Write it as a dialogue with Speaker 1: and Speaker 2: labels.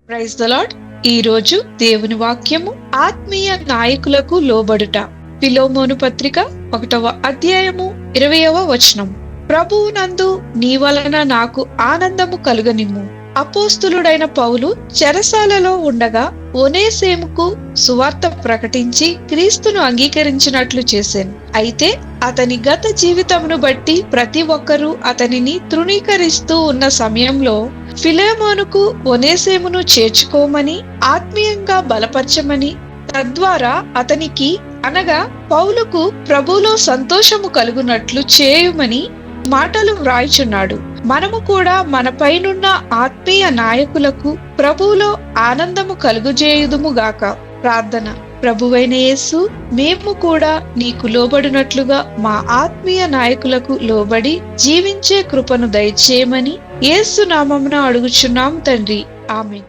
Speaker 1: Praise the lord. ఈ రోజు దేవుని వాక్యము ఆత్మీయ నాయకులకు లోబడుట. ఫిలోమోను పత్రిక 1వ అధ్యాయము 20వ వచనం. ప్రభువునందు నీ వలన నాకు ఆనందము కలుగనిమ్ము. అపోస్తులుడైన పౌలు చెరసాలలో ఉండగా ఒనేసేముకు సువార్త ప్రకటించి క్రీస్తును అంగీకరించినట్లు చేశాను. అయితే అతని గత జీవితమును బట్టి ప్రతి ఒక్కరూ అతనిని తృణీకరిస్తూ ఉన్న సమయంలో ఫిలెమోనుకు ఒనేసేమును చేర్చుకోమని, ఆత్మీయంగా బలపరచమని, తద్వారా అతనికి అనగా పౌలుకు ప్రభువులో సంతోషము కలుగునట్లు చేయుమని మాటలు వ్రాయిచున్నాడు. మనము కూడా మనపైనున్న ఆత్మీయ నాయకులకు ప్రభువులో ఆనందము కలుగుజేయుదుముగాక. ప్రార్థన. ప్రభువైన యేసు, మేము కూడా నీకు లోబడినట్లుగా మా ఆత్మీయ నాయకులకు లోబడి జీవించే కృపను దయచేయమని యేసు నామమున అడుగుచున్నాం తండ్రి. ఆమేన్.